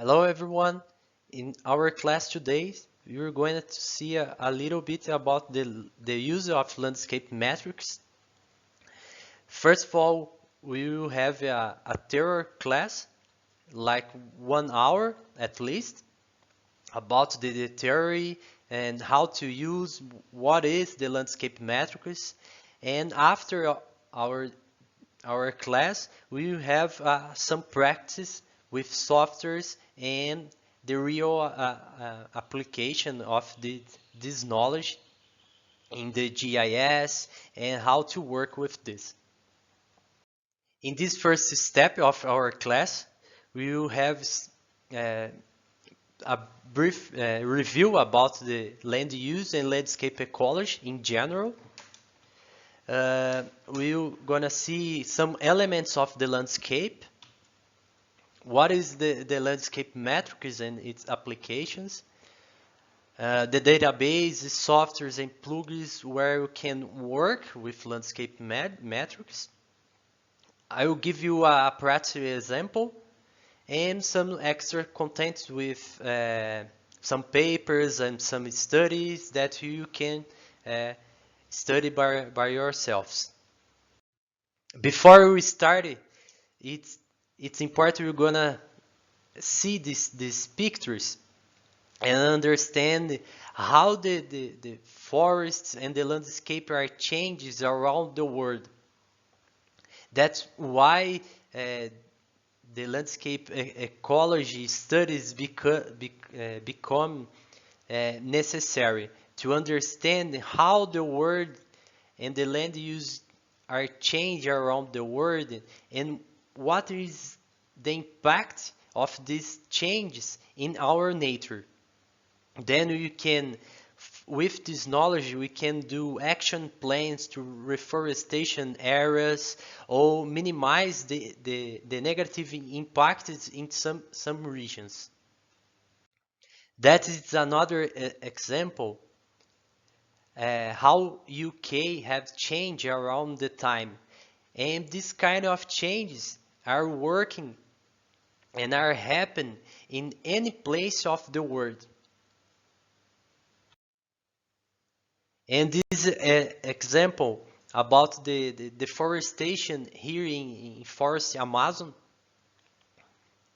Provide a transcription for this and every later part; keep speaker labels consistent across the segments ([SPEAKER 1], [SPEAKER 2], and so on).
[SPEAKER 1] Hello everyone. In our class today, we're going to see a little bit about the use of landscape metrics. First of all, we will have a theory class, like 1 hour at least, about the theory and how to use what is the landscape metrics. And after our our class, we will have some practice with softwares and the real application of this knowledge in the GIS and how to work with this. In this first step of our class, we will have uh, a brief review about the land use and landscape ecology in general. We're gonna see some elements of the landscape. What is the landscape metrics and its applications? The database, softwares and plugins where you can work with landscape metrics. I will give you a practical example and some extra content with some papers and some studies that you can study by yourselves. Before we start, it's important we're gonna see these pictures and understand how the forests and the landscape are changes around the world. That's why the landscape ecology studies become necessary to understand how the world and the land use are changing around the world and what is the impact of these changes in our nature. Then we can, with this knowledge, we can do action plans to reforestation areas or minimize the negative impacts in some regions. That is another example how UK have changed around the time. And this kind of changes are working and are happening in any place of the world. And this example about the deforestation here in forest Amazon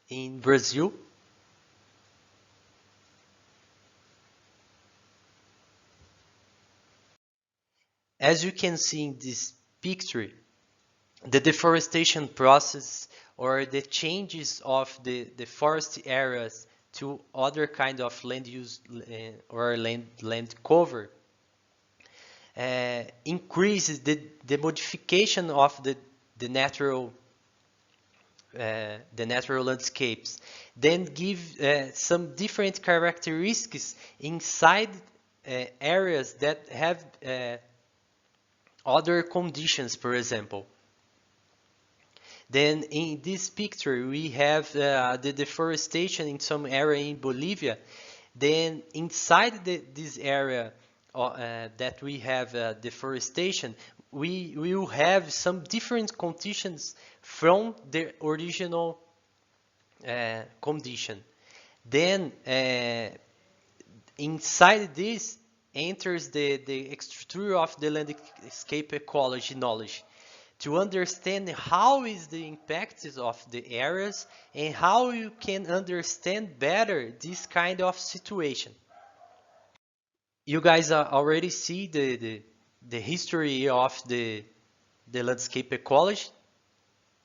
[SPEAKER 1] in Brazil. As you can see in this picture, the deforestation process or the changes of the forest areas to other kind of land use or land cover increases the modification of the natural landscapes, then give some different characteristics inside areas that have other conditions, for example. Then in this picture we have the deforestation in some area in Bolivia. Then inside this area that we have deforestation, we will have some different conditions from the original condition. Then inside this enters the structure of the landscape ecology knowledge to understand how is the impact of the areas and how you can understand better this kind of situation. You guys already see the history of the landscape ecology.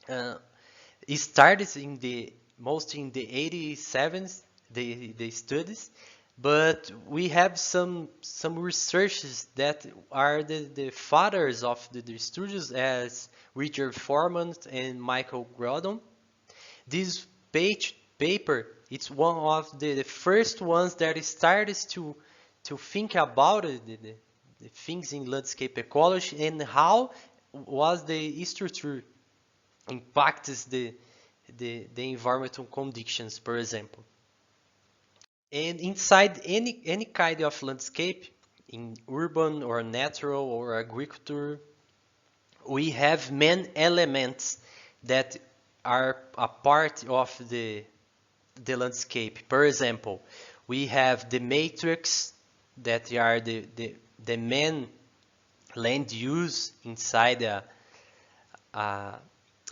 [SPEAKER 1] It started in mostly in the 87s, the studies, but we have some researchers that are the fathers of the studios as Richard Foreman and Michael Groudon. This paper, it's one of the first ones that started to think about the things in landscape ecology and how was the structure impacts the environmental conditions, for example. And inside any kind of landscape, in urban or natural or agriculture, we have main elements that are a part of the the landscape. For example, we have the matrix that are the main land use inside a, a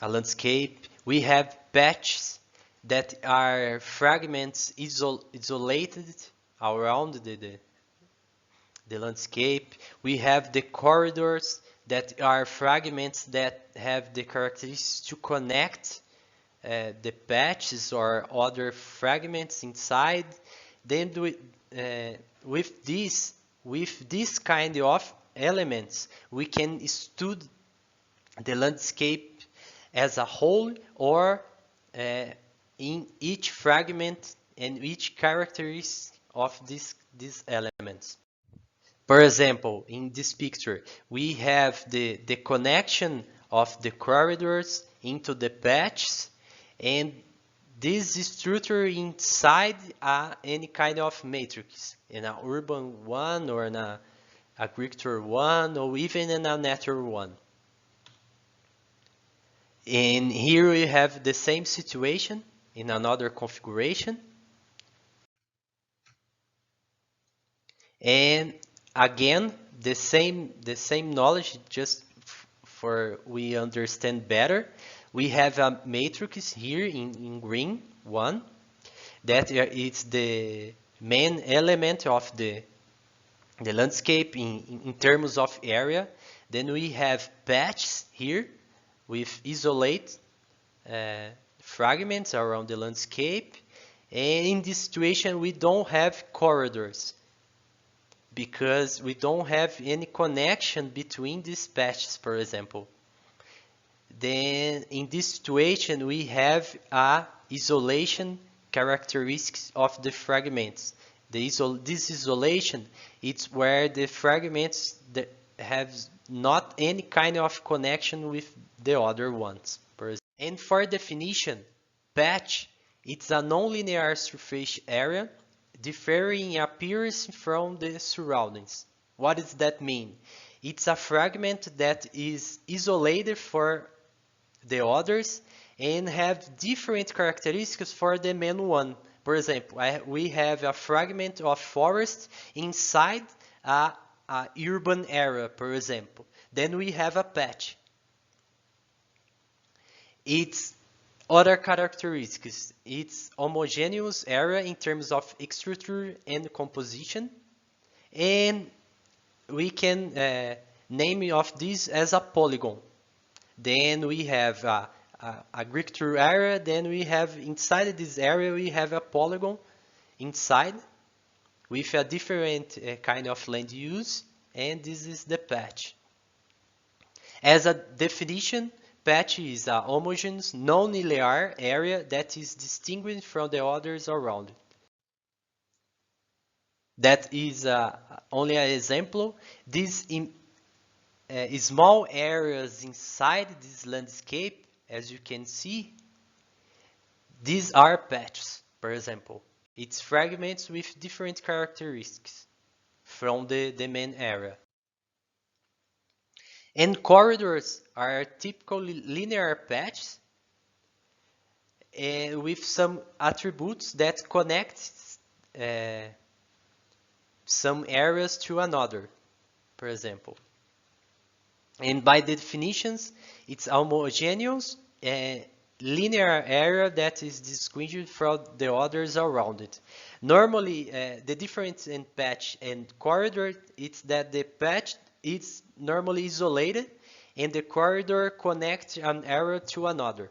[SPEAKER 1] landscape. We have patches that are fragments isolated around the landscape. We have the corridors that are fragments that have the characteristics to connect the patches or other fragments inside. Then with this kind of elements, we can study the landscape as a whole, or in each fragment and each characteristic of these elements. For example, in this picture, we have the connection of the corridors into the patches, and this structure inside any kind of matrix, in an urban one or in an agricultural one or even in a natural one. And here we have the same situation in another configuration. And again, the same knowledge, just for we understand better. We have a matrix here in green one that is the main element of the landscape in terms of area. Then we have patches here with isolate fragments around the landscape. And in this situation, we don't have corridors because we don't have any connection between these patches, for example. Then in this situation, we have a isolation characteristics of the fragments. This isolation, it's where the fragments that have not any kind of connection with the other ones. And for definition, patch, it's a nonlinear surface area differing in appearance from the surroundings. What does that mean? It's a fragment that is isolated for the others and have different characteristics for the main one. For example, we have a fragment of forest inside a urban area, for example. Then we have a patch. Its other characteristics, it's homogeneous area in terms of structure and composition, and we can name of this as a polygon. Then we have a agricultural area, then we have inside this area we have a polygon inside with a different kind of land use, and this is the patch. As a definition, patch is a homogeneous, non-linear area that is distinguished from the others around it. That is only an example. These small areas inside this landscape, as you can see, these are patches, for example. It's fragments with different characteristics from the main area. And corridors are typically linear patches with some attributes that connect some areas to another, for example. And by definitions, it's homogeneous linear area that is distinguished from the others around it. Normally, the difference in patch and corridor is that the patch is normally isolated and the corridor connects an area to another.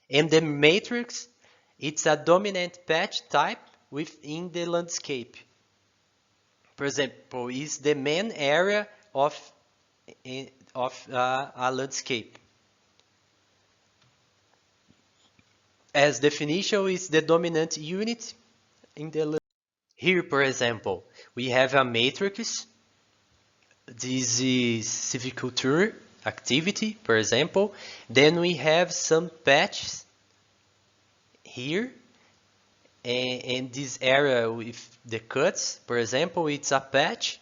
[SPEAKER 1] And the matrix, it's a dominant patch type within the landscape. For example, is the main area of a landscape. As definition is the dominant unit in the landscape. Here, for example, we have a matrix. This is silviculture activity, for example. Then we have some patches here. And this area with the cuts, for example, it's a patch.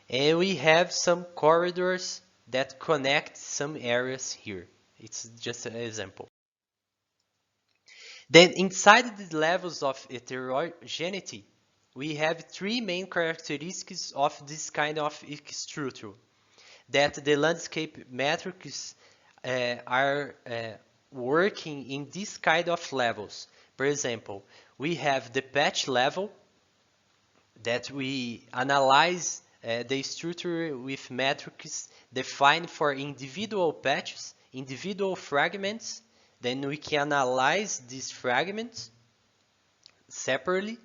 [SPEAKER 1] And we have some corridors that connect some areas here. It's just an example. Then inside the levels of heterogeneity, we have three main characteristics of this kind of structure. That the landscape metrics are working in this kind of levels. For example, we have the patch level that we analyze the structure with metrics defined for individual patches, individual fragments. Then we can analyze these fragments separately.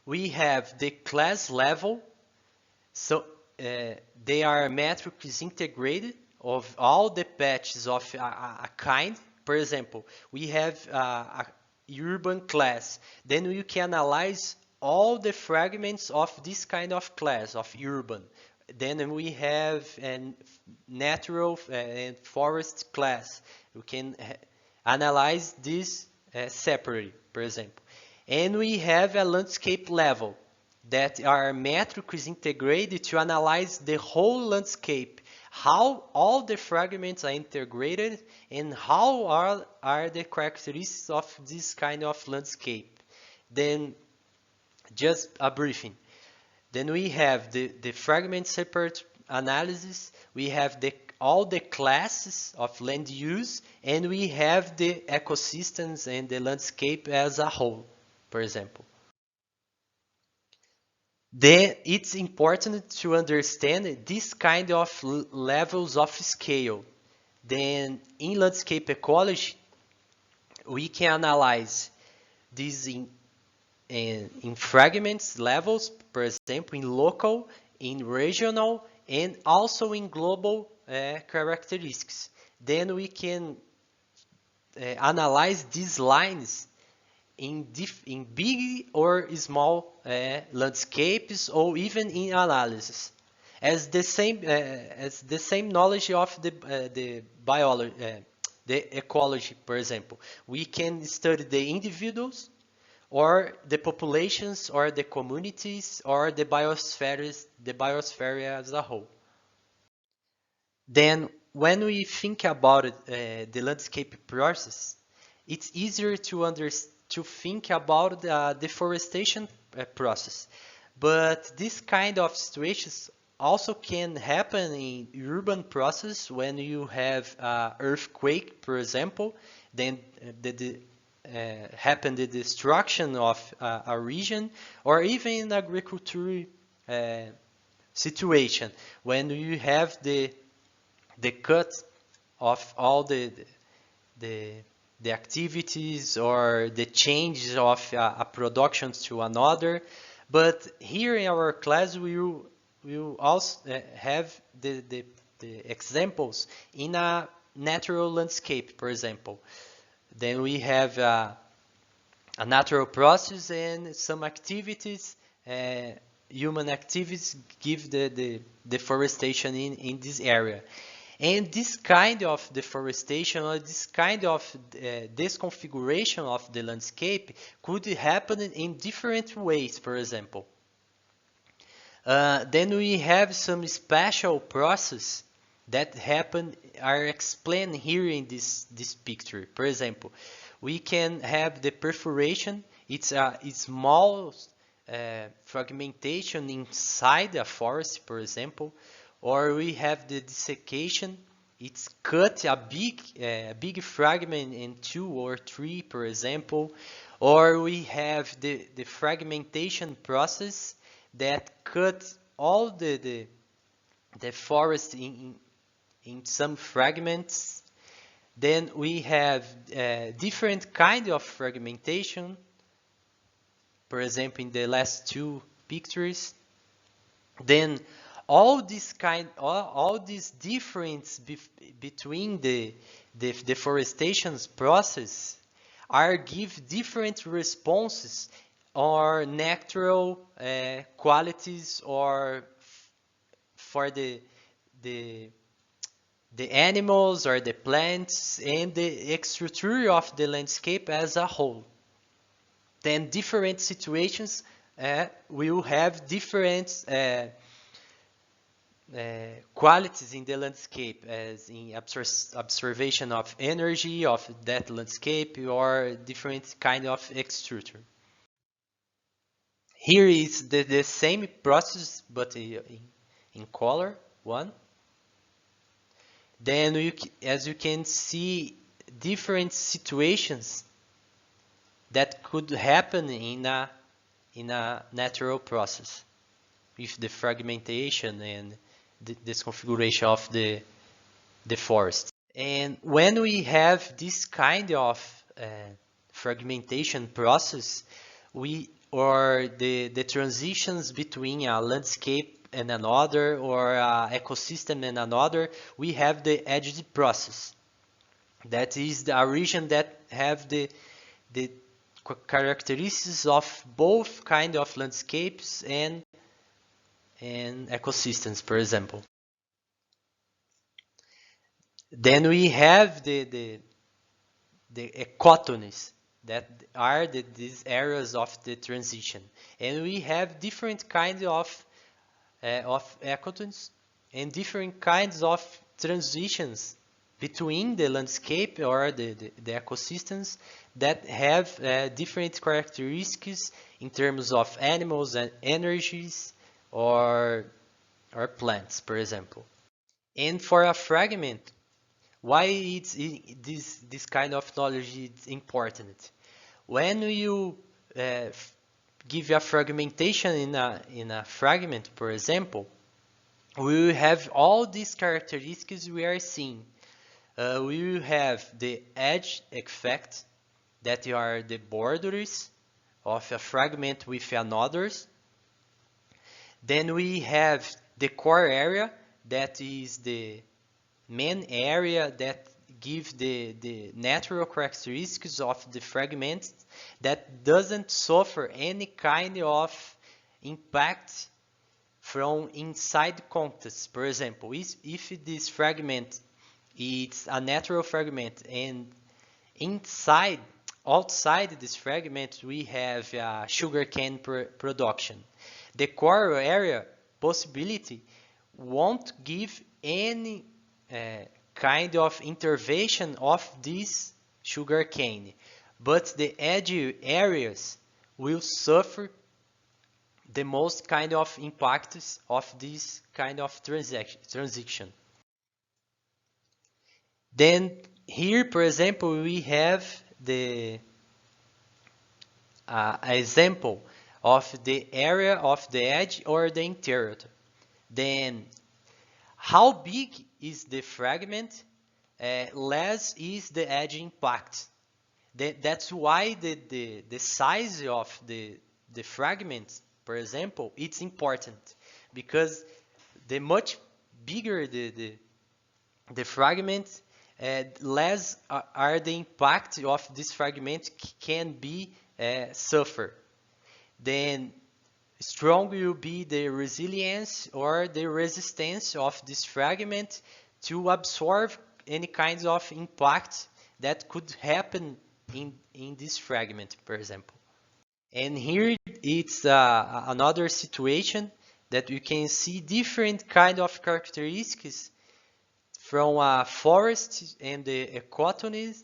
[SPEAKER 1] We have the class level, so they are metrics integrated of all the patches of a kind. For example, we have a urban class. Then we can analyze all the fragments of this kind of class of urban. Then we have a natural and forest class. We can analyze this separately, for example. And we have a landscape level that are metrics integrated to analyze the whole landscape, how all the fragments are integrated and how are the characteristics of this kind of landscape. Then just a briefing. Then we have the fragment separate analysis, we have all the classes of land use, and we have the ecosystems and the landscape as a whole, for example. Then it's important to understand this kind of levels of scale. Then in landscape ecology, we can analyze this in fragments levels, for example, in local, in regional, and also in global characteristics. Then we can analyze these lines in big or small landscapes, or even in analysis, as the same knowledge of the biology, the ecology. For example, we can study the individuals, or the populations, or the communities, or the biosphere as a whole. Then, when we think about the landscape process, it's easier to think about the deforestation process. But this kind of situations also can happen in urban process when you have earthquake, for example. Then happen the destruction of a region, or even in agriculture situation when you have the cut of all the activities or the changes of a production to another. But here in our class we will also have the examples in a natural landscape, for example. Then we have a natural process and some activities, human activities give the deforestation in this area. And this kind of deforestation, or this kind of disconfiguration of the landscape could happen in different ways, for example. Then we have some special process that happen, are explained here in this picture. For example, we can have the perforation. It's a small fragmentation inside a forest, for example. Or we have the desiccation. It's cut a big fragment in 2 or 3, for example. Or we have the fragmentation process that cut all the forest in some fragments. Then we have different kind of fragmentation. For example, in the last 2 pictures. Then all this difference between the deforestation process are give different responses or natural qualities, or for the animals or the plants and the structure of the landscape as a whole. Then different situations will have different qualities in the landscape, as in observation of energy of that landscape or different kind of extruder. Here is the same process, but in color, one. Then, as you can see, different situations that could happen in a natural process with the fragmentation and this configuration of the forest. And when we have this kind of fragmentation process, or the transitions between a landscape and another, or a ecosystem and another, we have the edge process. That is the region that have the characteristics of both kind of landscapes and ecosystems, for example. Then we have the ecotones, that are these areas of the transition, and we have different kinds of ecotones and different kinds of transitions between the landscape or the ecosystems that have different characteristics in terms of animals and energies or plants, for example. And for a fragment, why this kind of knowledge is important? When you give a fragmentation in a fragment, for example, we will have all these characteristics we are seeing. We will have the edge effect, that are the borders of a fragment with another. Then we have the core area, that is the main area that gives the natural characteristics of the fragment, that doesn't suffer any kind of impact from inside context. For example, if this fragment is a natural fragment and outside this fragment we have sugarcane production, the core area possibility won't give any kind of intervention of this sugarcane, but the edge areas will suffer the most kind of impacts of this kind of transition. Then here, for example, we have the example of the area of the edge or the interior. Then how big is the fragment, less is the edge impact. That's why the size of the fragment, for example, it's important, because the much bigger the fragment, less are the impact of this fragment can be suffer. Then strong will be the resilience or the resistance of this fragment to absorb any kinds of impact that could happen in this fragment, for example. And here it's another situation that you can see different kind of characteristics from a forest and the ecotones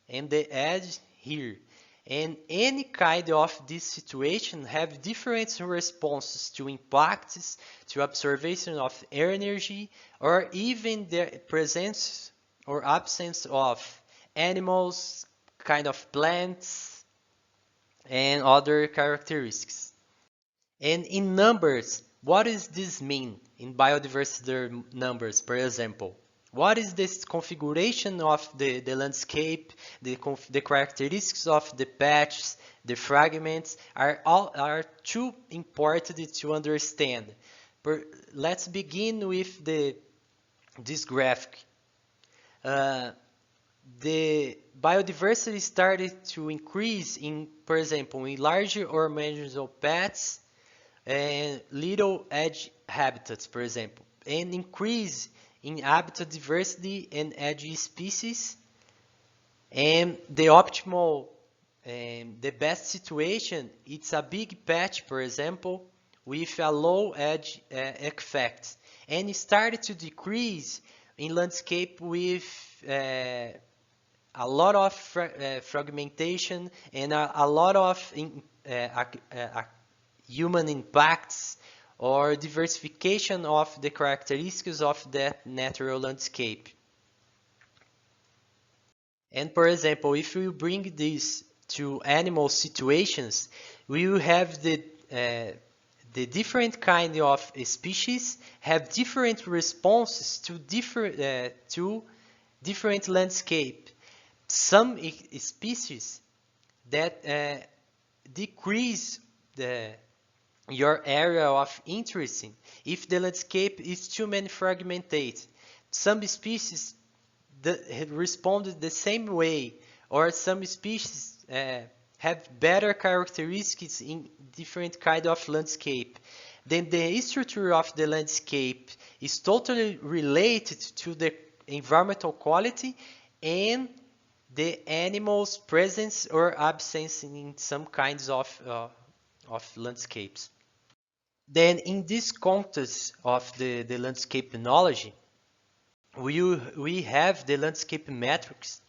[SPEAKER 1] and the edge here. And any kind of this situation have different responses to impacts, to observation of energy, or even the presence or absence of animals, kind of plants, and other characteristics. And in numbers, what does this mean in biodiversity numbers, for example? What is this configuration of the landscape, the characteristics of the patches, the fragments are too important to understand. Let's begin with this graphic. The biodiversity started to increase in, for example, in larger or marginal patches and little edge habitats, for example, and increase in habitat diversity and edge species. And the optimal, the best situation, it's a big patch, for example, with a low edge effect. and it started to decrease in landscape with a lot of fragmentation and a lot of human impacts or diversification of the characteristics of that natural landscape. And for example, if we bring this to animal situations, we will have the different kind of species have different responses to different landscape. Some species that decrease your area of interest if the landscape is too many fragmented. Some species responded the same way, or some species have better characteristics in different kind of landscape. Then the structure of the landscape is totally related to the environmental quality and the animal's presence or absence in some kinds of landscapes. Then in this context of the landscape knowledge, we have the landscape metrics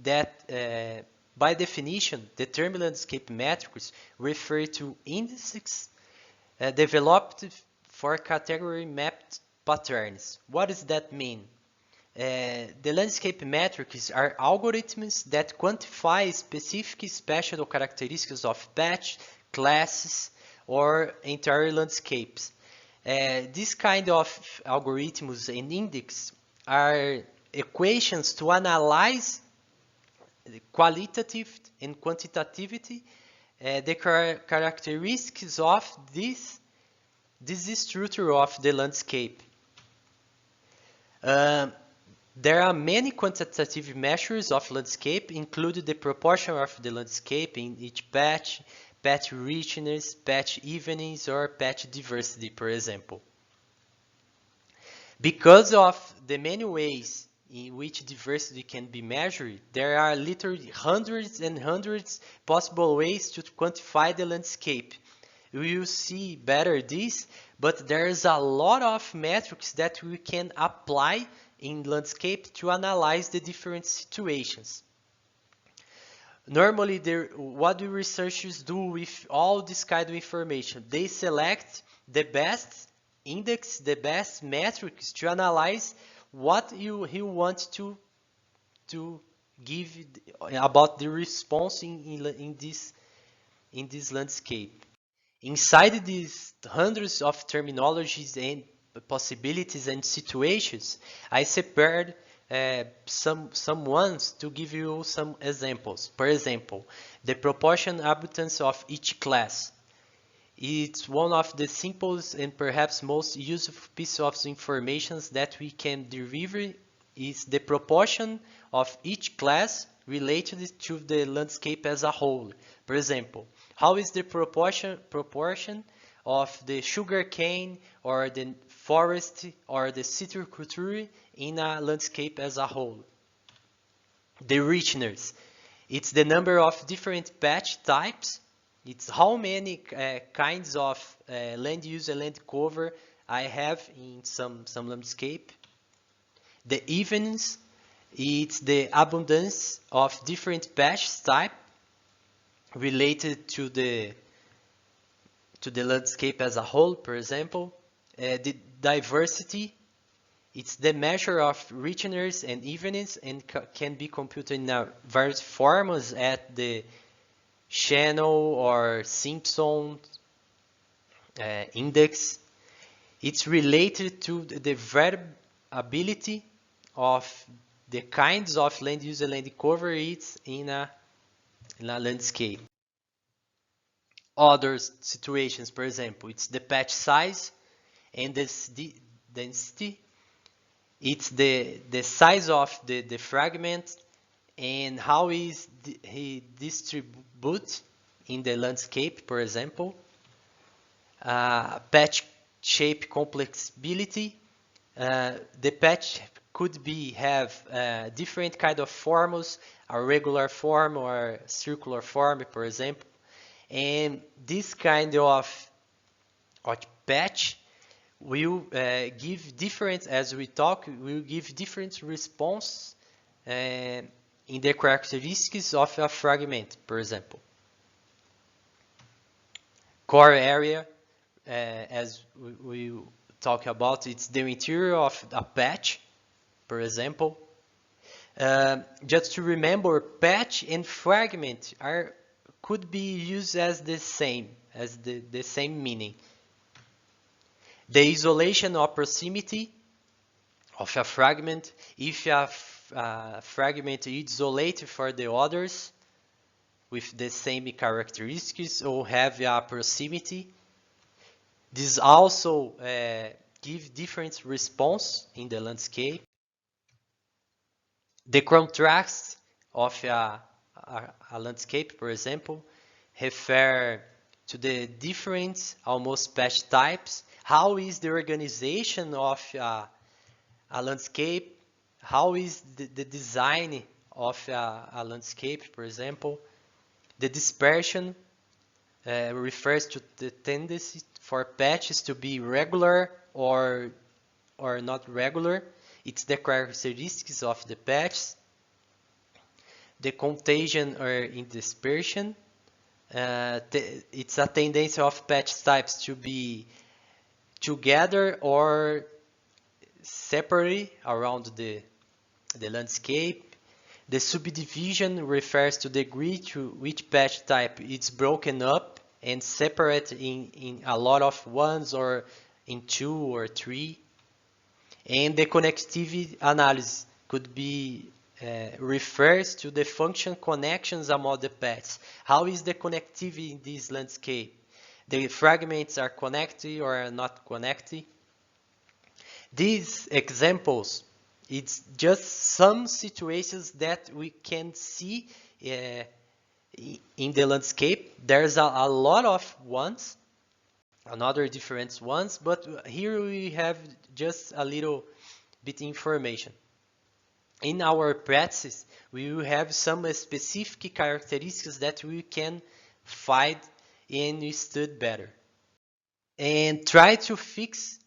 [SPEAKER 1] that by definition, the term landscape metrics refer to indices developed for category mapped patterns. What does that mean? The landscape metrics are algorithms that quantify specific spatial characteristics of patch, classes, or entire landscapes. This kind of algorithms and index are equations to analyze the qualitative and quantitativity, the characteristics of this structure of the landscape. There are many quantitative measures of landscape, including the proportion of the landscape in each patch, patch richness, patch evenness, or patch diversity, for example. Because of the many ways in which diversity can be measured, there are literally hundreds and hundreds possible ways to quantify the landscape. We will see better this, but there's a lot of metrics that we can apply in landscape to analyze the different situations. Normally, what do researchers do with all this kind of information? They select the best index, the best metrics to analyze what you want to give about the response in this landscape. Inside these hundreds of terminologies and possibilities and situations, I separed some ones to give you some examples. For example, the proportion abundance of each class. It's one of the simplest and perhaps most useful piece of information that we can derive is the proportion of each class related to the landscape as a whole. For example, how is the proportion of the sugar cane or the forest or the citriculture in a landscape as a whole? The richness, it's the number of different patch types. It's how many kinds of land use and land cover I have in some landscape. The evenness, it's the abundance of different patch type related to the landscape as a whole, for example. The diversity, it's the measure of richness and evenness and can be computed in various forms at the Channel or Simpson index. It's related to the variability of the kinds of land use and land cover it's in a landscape. Other situations, for example, it's the patch size and the density. It's the size of the fragment and how is he distribute in the landscape, for example. Patch shape complexity. The patch could have different kind of forms, a regular form or circular form, for example. And this kind of patch will give different, as we talk, will give different response in the characteristics of a fragment, for example. Core area, as we talk about, it's the interior of a patch, for example. Just to remember, patch and fragment could be used as the same meaning. The isolation or proximity of a fragment, if a fragment is isolated for the others with the same characteristics or have a proximity, this also gives different response in the landscape. The contrast of a landscape, for example, refer to the different almost patch types. How is the organization of a landscape? How is the design of a landscape, for example? The dispersion refers to the tendency for patches to be regular or not regular. It's the characteristics of the patches. The contagion or in dispersion. It's a tendency of patch types to be together or separately around the landscape. The subdivision refers to the degree to which patch type is broken up and separate in a lot of ones or in 2 or 3. And the connectivity analysis could be refers to the function connections among the patches. How is the connectivity in this landscape? The fragments are connected or are not connected. These examples, it's just some situations that we can see in the landscape. There's a lot of ones, another different ones, but here we have just a little bit information. In our practice, we will have some specific characteristics that we can find and study better. And try to fix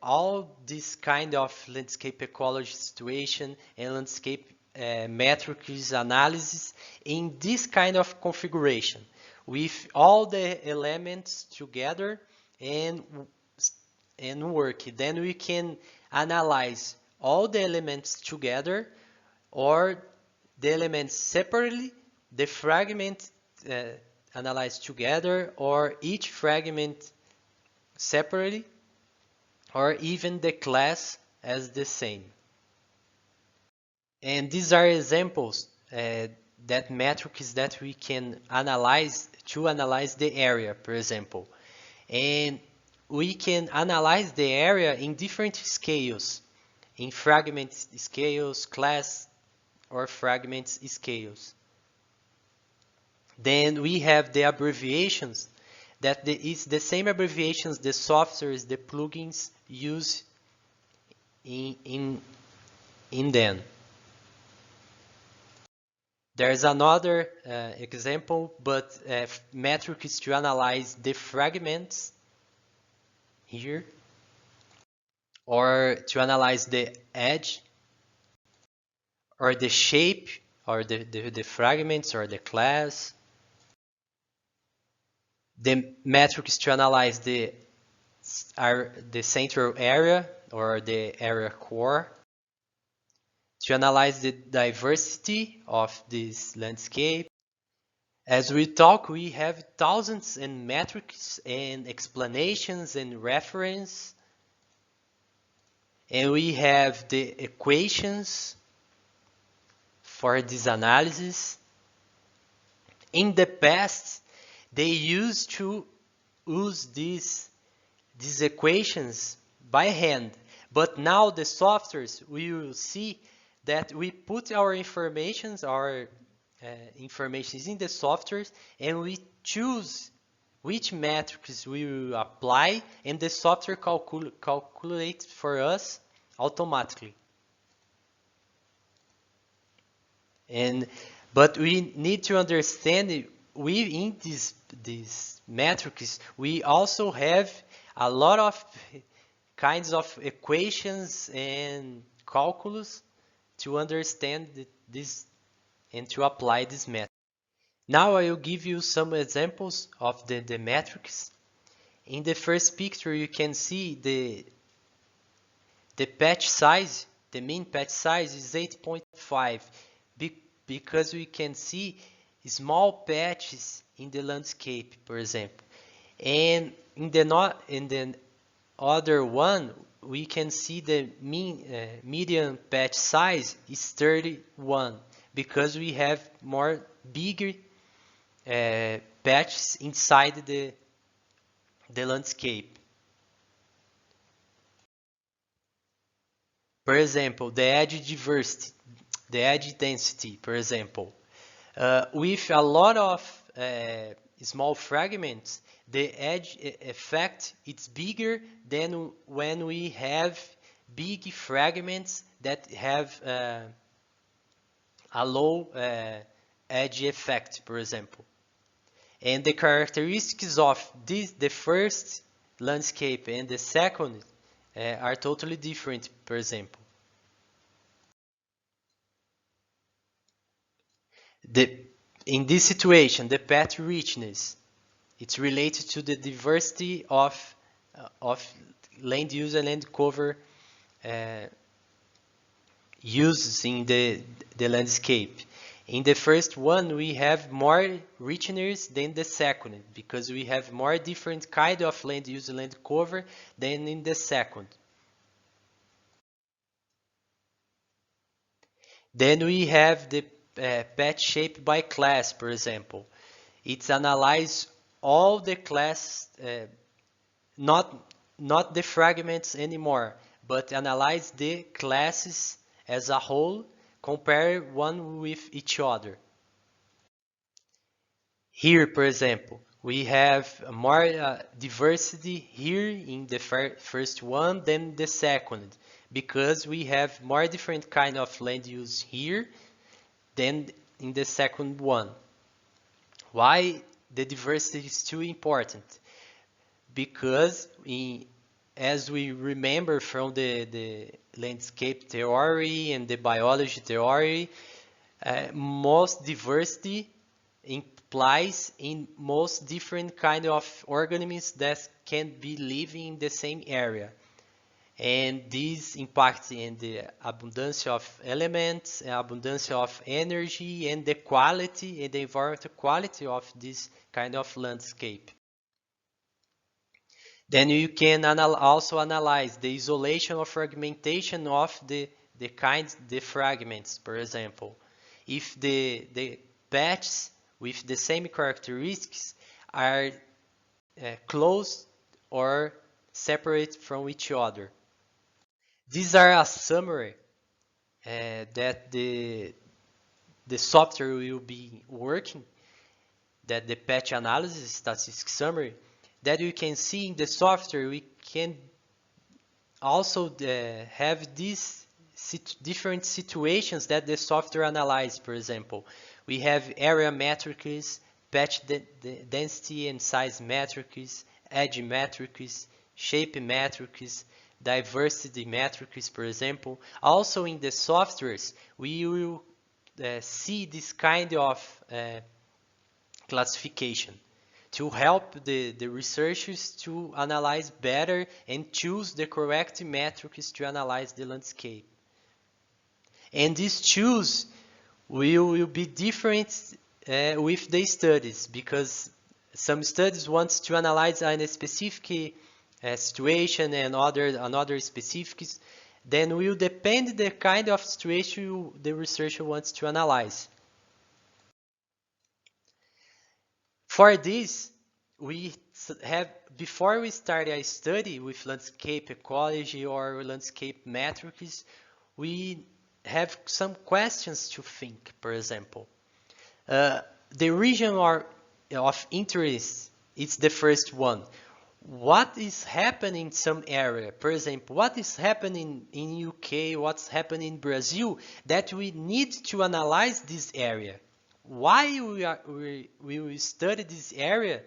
[SPEAKER 1] all this kind of landscape ecology situation and landscape metrics analysis in this kind of configuration with all the elements together and work. Then we can analyze all the elements together or the elements separately, the fragment analyzed together or each fragment separately, or even the class as the same. And these are examples that metrics that we can analyze to analyze the area, for example. And we can analyze the area in different scales, in fragment scales, class, or fragments scales. Then we have the abbreviations, that is the same abbreviations the softwares, the plugins use in them. There's another example, but metric is to analyze the fragments here, or to analyze the edge, or the shape, or the fragments, or the class. The metric is to analyze the central area or the area core. To analyze the diversity of this landscape. As we talk, we have thousands and metrics and explanations and reference. And we have the equations for this analysis. In the past, they used to use these equations by hand, but now the softwares, we will see that we put our information in the softwares, and we choose which metrics we will apply, and the software calculates for us automatically. But we need to understand in these metrics, we also have a lot of kinds of equations and calculus to understand this and to apply this method. Now I will give you some examples of the metrics. In the first picture you can see the patch size, the mean patch size is 8.5 because we can see small patches in the landscape, for example. And in the other one, we can see the median patch size is 31 because we have more bigger patches inside the landscape. For example, the edge diversity, the edge density, for example. With a lot of small fragments, the edge effect is bigger than when we have big fragments that have a low edge effect, for example. And the characteristics of the first landscape and the second are totally different, for example. In this situation, the path richness, it's related to the diversity of land use and land cover uses in the landscape. In the first one, we have more richness than the second because we have more different kind of land use and land cover than in the second. Then we have the patch shape by class, for example. It's analyze all the class, not the fragments anymore, but analyze the classes as a whole, compare one with each other. Here, for example, we have more diversity here in the first one than the second, because we have more different kind of land use here than in the second one. Why the diversity is too important? Because as we remember from the landscape theory and the biology theory, most diversity implies in most different kind of organisms that can be living in the same area. And this impacts in the abundance of elements, abundance of energy, and the quality and the environmental quality of this kind of landscape. Then you can also analyze the isolation or fragmentation of the fragments, for example. If the patches with the same characteristics are close or separate from each other. These are a summary that the software will be working, that the patch analysis statistics summary, that you can see in the software. We can also have these different situations that the software analyzes. For example, we have area metrics, patch density and size metrics, edge metrics, shape metrics, diversity metrics, for example. Also in the softwares, we will see this kind of classification to help the researchers to analyze better and choose the correct metrics to analyze the landscape. And these choose will be different with the studies, because some studies want to analyze a specific situation and another specifics. Then will depend the kind of situation the researcher wants to analyze. For this, we have, before we start a study with landscape ecology or landscape metrics, we have some questions to think. For example, the region of interest is the first one. What is happening in some area? For example, what is happening in UK? What's happening in Brazil that we need to analyze this area? Why we will study this area?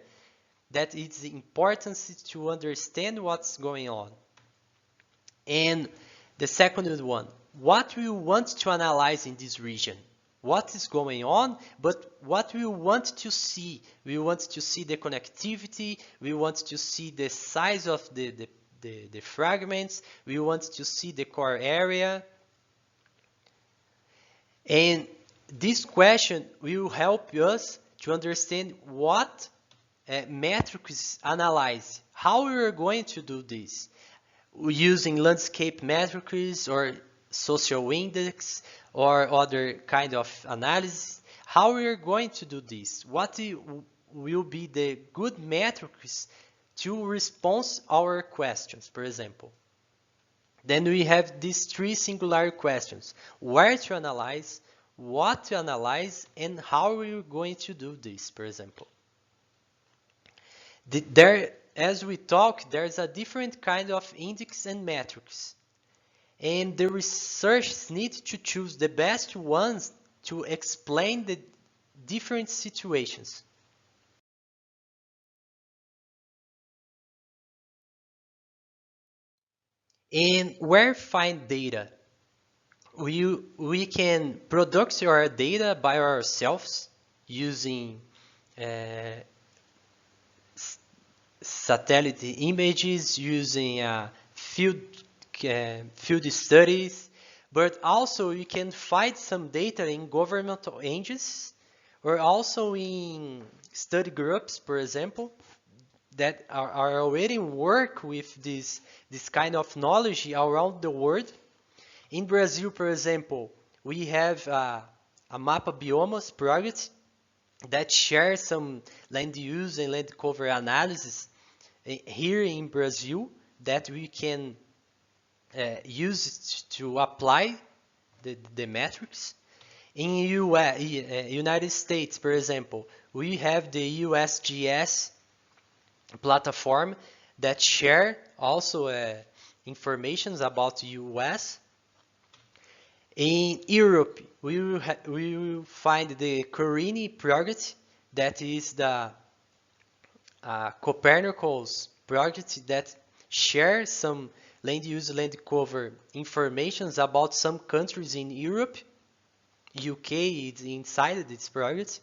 [SPEAKER 1] That it's important to understand what's going on. And the second one, what we want to analyze in this region? What is going on, but what we want to see? We want to see the connectivity, we want to see the size of the fragments, we want to see the core area. And this question will help us to understand what metrics analyze. How we are going to do this? Using landscape metrics or social index or other kind of analysis. How we are going to do this? What will be the good metrics to respond our questions, for example? Then we have these three singular questions: where to analyze, what to analyze, and how are you going to do this, for example. As we talk, there's a different kind of index and metrics. And the researchers need to choose the best ones to explain the different situations. And where find data? We can produce our data by ourselves using satellite images, using field studies, but also you can find some data in governmental agencies or also in study groups, for example, that are already work with this kind of knowledge around the world. In Brazil, for example, we have a Mapa Biomas project that shares some land use and land cover analysis here in Brazil that we can use to apply the metrics. In United States, for example, we have the USGS platform that share also information about US. In Europe, we will find the Corini project, that is the Copernicus project that shares some land use, land cover information about some countries in Europe. UK is inside this project.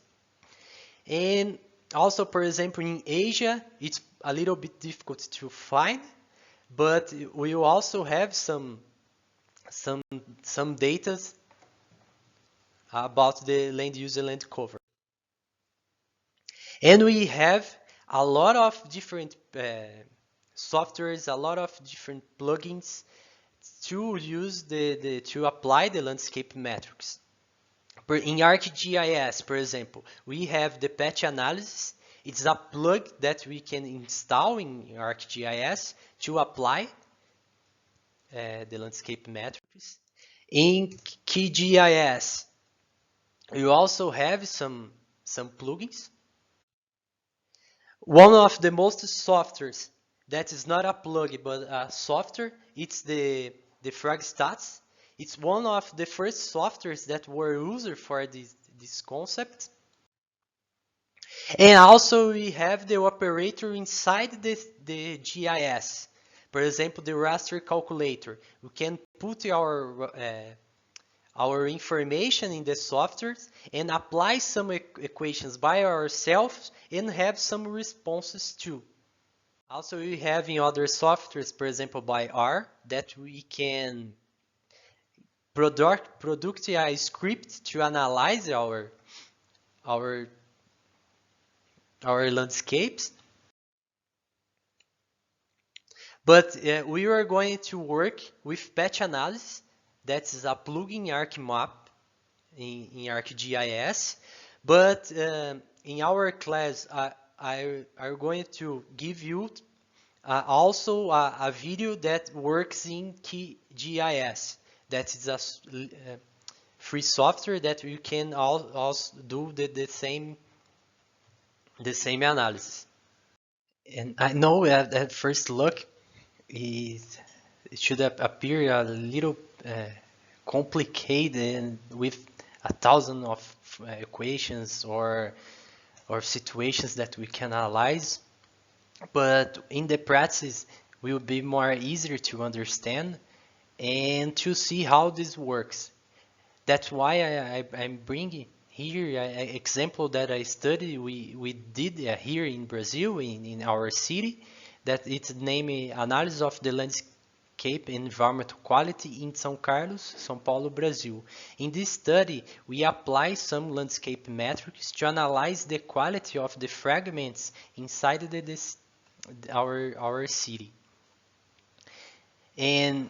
[SPEAKER 1] And also, for example, in Asia, it's a little bit difficult to find, but we will also have some data about the land use and land cover. And we have a lot of different softwares, a lot of different plugins to use to apply the landscape metrics. In ArcGIS, for example, we have the patch analysis. It's a plug that we can install in ArcGIS to apply the landscape metrics. In QGIS, you also have some plugins. One of the most softwares that is not a plug but a software, it's the FragStats. It's one of the first softwares that were used for this concept. And also we have the operator inside the GIS. For example, the raster calculator. We can put our information in the software and apply some equations by ourselves and have some responses too. Also, we have in other softwares, for example, by R, that we can produce a script to analyze our landscapes. But we are going to work with patch analysis. That is a plugin in ArcMap, in ArcGIS. But in our class, I'm going to give you also a video that works in QGIS. That is a free software that you can also do the same analysis. And I know at first look, it should appear a little complicated and with 1,000 of equations or situations that we can analyze, but in the practice will be more easier to understand, and to see how this works. That's why I'm bringing here an example that I studied. We did here in Brazil, in our city, that it's named Analysis of the Landscape and Environmental Quality in São Carlos, São Paulo, Brazil. In this study, we apply some landscape metrics to analyze the quality of the fragments inside our city. And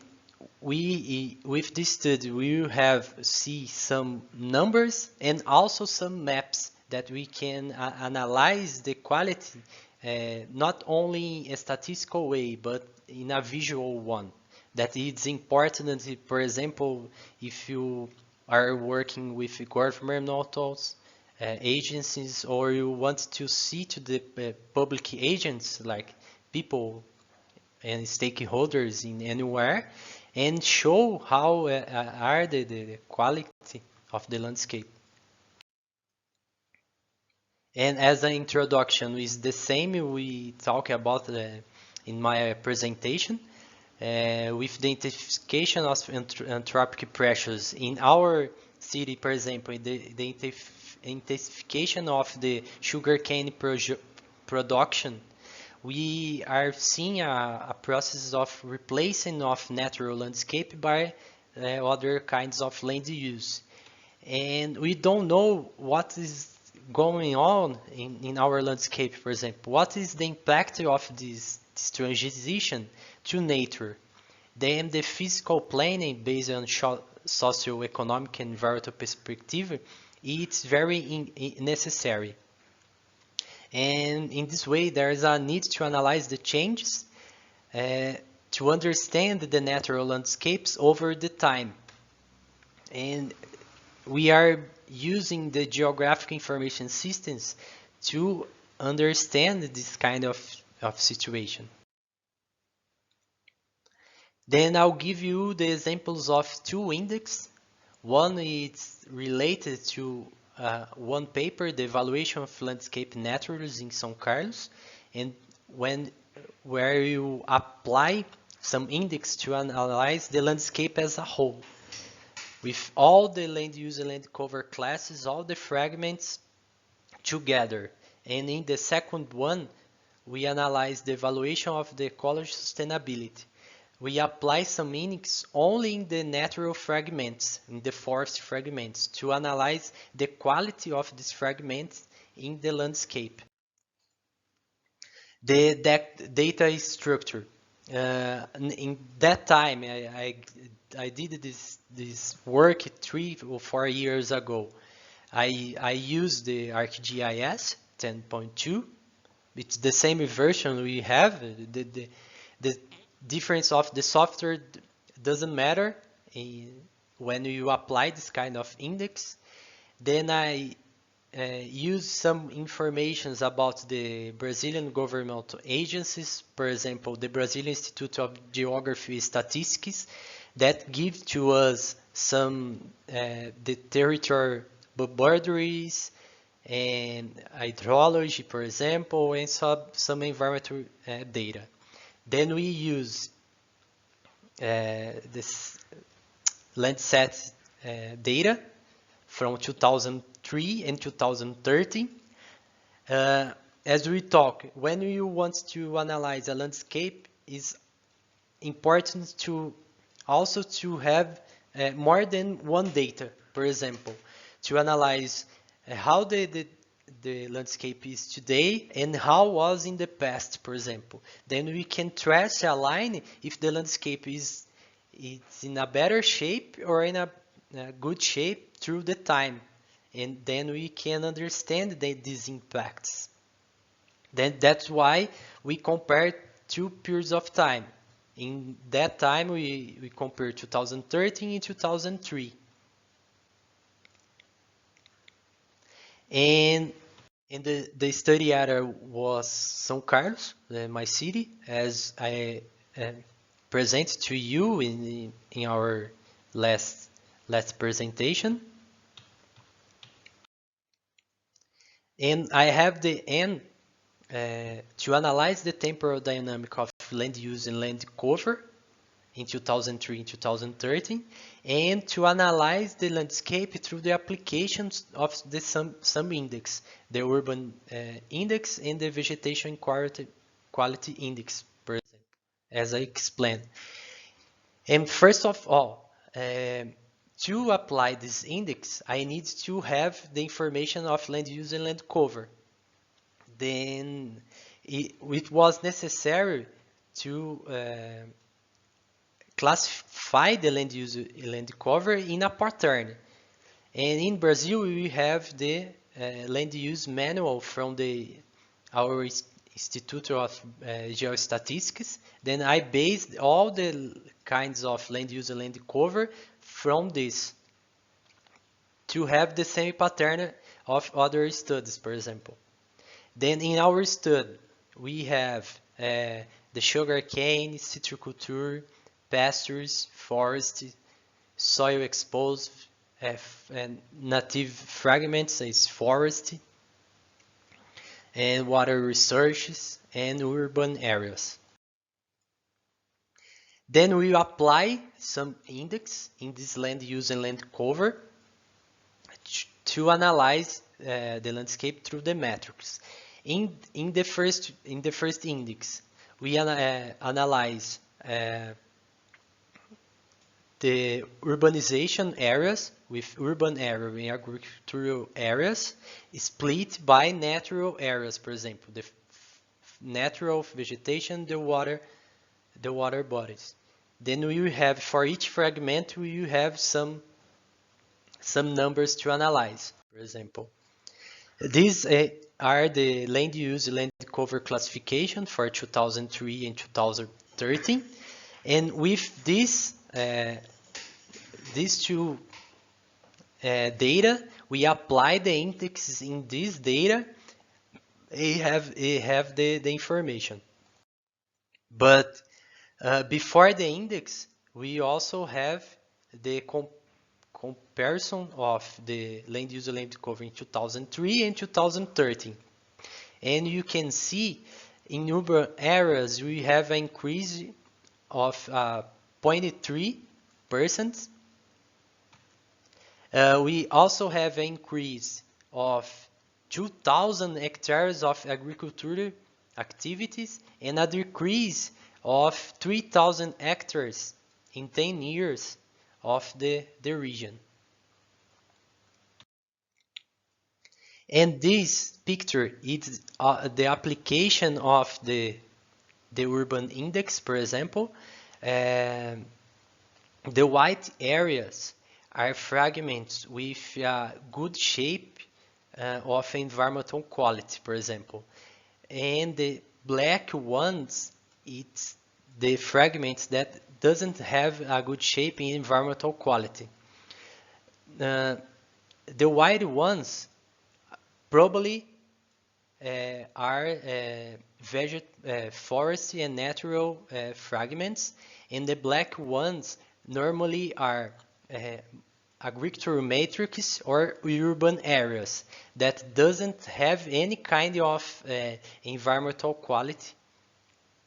[SPEAKER 1] with this study, we will see some numbers and also some maps that we can analyze the quality, not only in a statistical way, but in a visual one. That it's important, for example, if you are working with governmental agencies, or you want to see to the public agents, like people and stakeholders in anywhere, and show how are the quality of the landscape. And as an introduction, is the same we talk about in my presentation, with the intensification of anthropic pressures in our city, for example, the intensification of the sugarcane production. We are seeing a process of replacing of natural landscape by other kinds of land use. And we don't know what is going on in our landscape, for example. What is the impact of this transition to nature? Then the physical planning based on socio-economic and environmental perspective, it's very necessary. And in this way, there is a need to analyze the changes to understand the natural landscapes over the time. And we are using the geographic information systems to understand this kind of situation. Then I'll give you the examples of two indexes. One is related to one paper, the evaluation of landscape naturals in São Carlos, and where you apply some index to analyze the landscape as a whole, with all the land use and land cover classes, all the fragments together. And in the second one, we analyze the evaluation of the ecology sustainability. We apply some index only in the natural fragments, in the forest fragments, to analyze the quality of these fragments in the landscape. The data structure. In that time, I did this work 3 or 4 years ago. I used the ArcGIS 10.2. It's the same version we have. The difference of the software doesn't matter when you apply this kind of index. Then I use some informations about the Brazilian governmental agencies, for example, the Brazilian Institute of Geography and Statistics, that give to us some the territory boundaries and hydrology, for example, and some environmental data. Then we use this Landsat data from 2003 and 2013. As we talk, when you want to analyze a landscape, it's important to also to have more than one data, for example, to analyze how the landscape is today and how was in the past, for example. Then we can trace a line if the landscape it's in a better shape or in a good shape through the time. And then we can understand these impacts. Then that's why we compare 2 periods of time. In that time, we compare 2013 and 2003. And the study area was São Carlos, my city, as I presented to you in our last presentation. And I have the aim to analyze the temporal dynamic of land use and land cover in 2003 and 2013, and to analyze the landscape through the applications of the some index, the urban index and the vegetation quality index, per example, as I explained. And first of all, to apply this index, I need to have the information of land use and land cover. Then it was necessary to classify the land use land cover in a pattern. And in Brazil, we have the land use manual from our Institute of Geostatistics. Then I based all the kinds of land use and land cover from this to have the same pattern of other studies, for example. Then in our study, we have the sugarcane, citriculture, pastures, forest, soil exposed, and native fragments is forest, and water resources, and urban areas. Then we apply some index in this land use and land cover to analyze the landscape through the metrics. In the first index, we analyze the urbanization areas with urban area and agricultural areas split by natural areas, for example, the natural vegetation, the water bodies. Then we have, for each fragment, we have some numbers to analyze, for example. These are the land use land cover classification for 2003 and 2013, and with these two data, we apply the indexes in this data. They have the information. But before the index, we also have the comparison of the land use land cover in 2003 and 2013. And you can see in urban areas we have an increase of 0.3%. We also have an increase of 2,000 hectares of agricultural activities and a decrease of 3,000 hectares in 10 years of the region. And this picture is the application of the urban index, for example. The white areas are fragments with good shape of environmental quality, for example. And the black ones, it's the fragments that doesn't have a good shape in environmental quality. The white ones probably are forest and natural fragments, and the black ones normally are agricultural matrix or urban areas that doesn't have any kind of environmental quality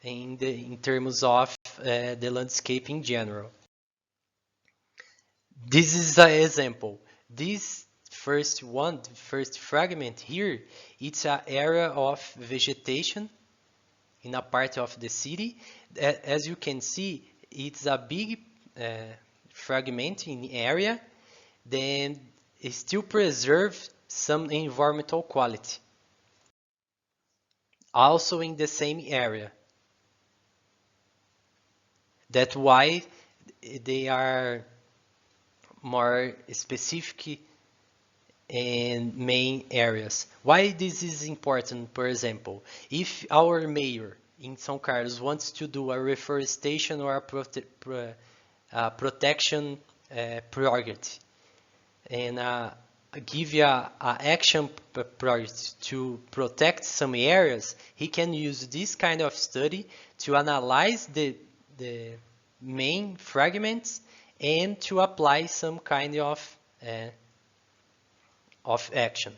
[SPEAKER 1] in terms of the landscape in general. This is an example. This first fragment here, it's an area of vegetation in a part of the city. As you can see, it's a big fragment in area, then it still preserves some environmental quality. Also in the same area. That's why they are more specific and main areas. Why this is important, for example, if our mayor in São Carlos wants to do a reforestation or a protection project and give you a action project to protect some areas, he can use this kind of study to analyze the main fragments and to apply some kind of action.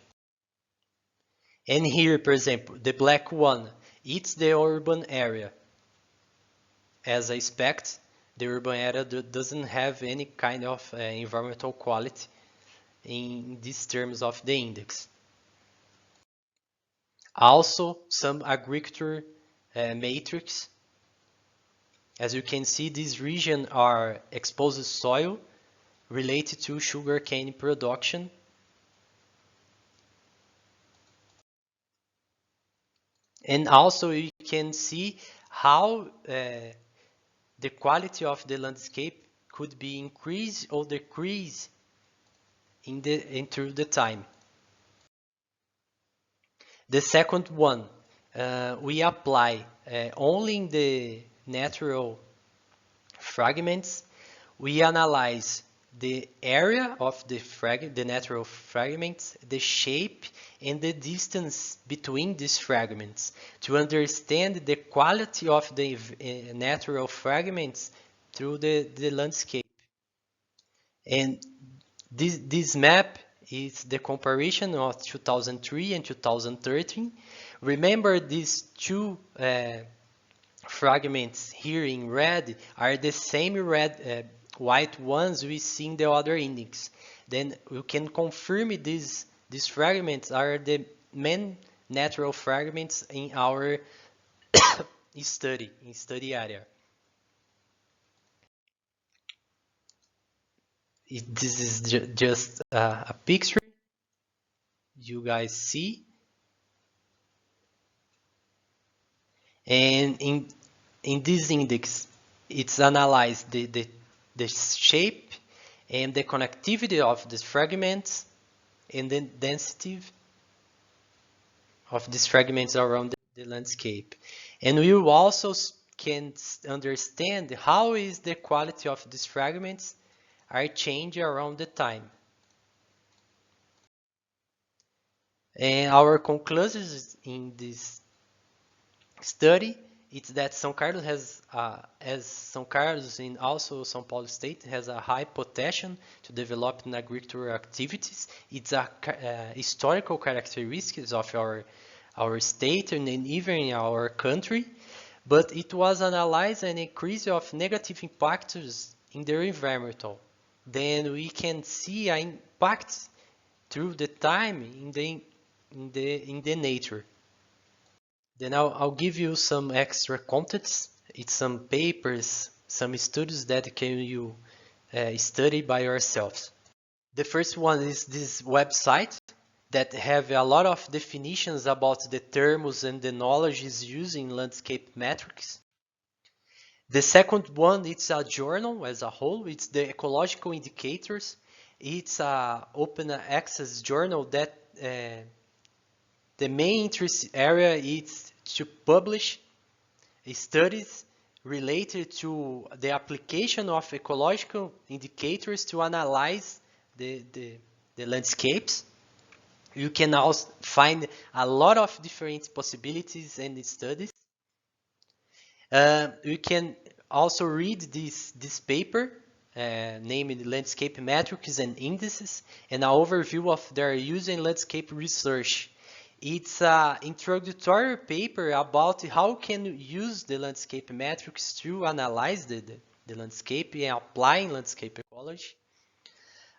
[SPEAKER 1] And here, for example, the black one, it's the urban area. As I expect, the urban area doesn't have any kind of environmental quality in these terms of the index. Also, some agriculture matrix. As you can see, these regions are exposed soil related to sugarcane production. And also you can see how the quality of the landscape could be increased or decreased through the time. The second one, we apply only in the natural fragments. We analyze the area of the natural fragments, the shape, and the distance between these fragments to understand the quality of the natural fragments through the landscape. And this map is the comparison of 2003 and 2013. Remember, these two fragments here in red are the same white ones we see in the other index. Then we can confirm these fragments are the main natural fragments in our study area. This is just a picture you guys see. And in this index, it's analyzed the shape and the connectivity of these fragments and the density of these fragments around the landscape. And we also can understand how is the quality of these fragments are changing around the time. And our conclusions in this study is that São Carlos has, as São Carlos and also São Paulo State has a high potential to develop in agricultural activities. It's a historical characteristics of our state and even in our country, but it was analyzed an increase of negative impacts in the environmental. Then we can see an impact through the time in the nature. Then I'll give you some extra context. It's some papers, some studies that can you study by yourselves. The first one is this website that have a lot of definitions about the terms and the knowledge is used in landscape metrics. The second one, it's a journal as a whole. It's the Ecological Indicators. It's an open access journal that the main interest area is to publish studies related to the application of ecological indicators to analyze the landscapes. You can also find a lot of different possibilities and studies. You can also read this paper named Landscape Metrics and Indices, and an overview of their use in landscape research. It's an introductory paper about how can you use the landscape metrics to analyze the landscape and apply landscape ecology.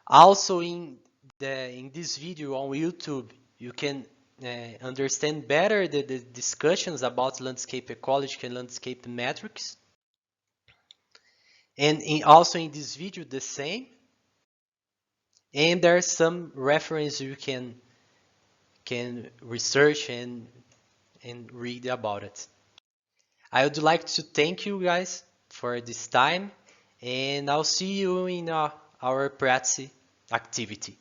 [SPEAKER 1] Also in this video on YouTube, you can understand better the discussions about landscape ecology and landscape metrics. And also in this video, the same. And there are some references you can research and read about it. I would like to thank you guys for this time, and I'll see you in our practice activity.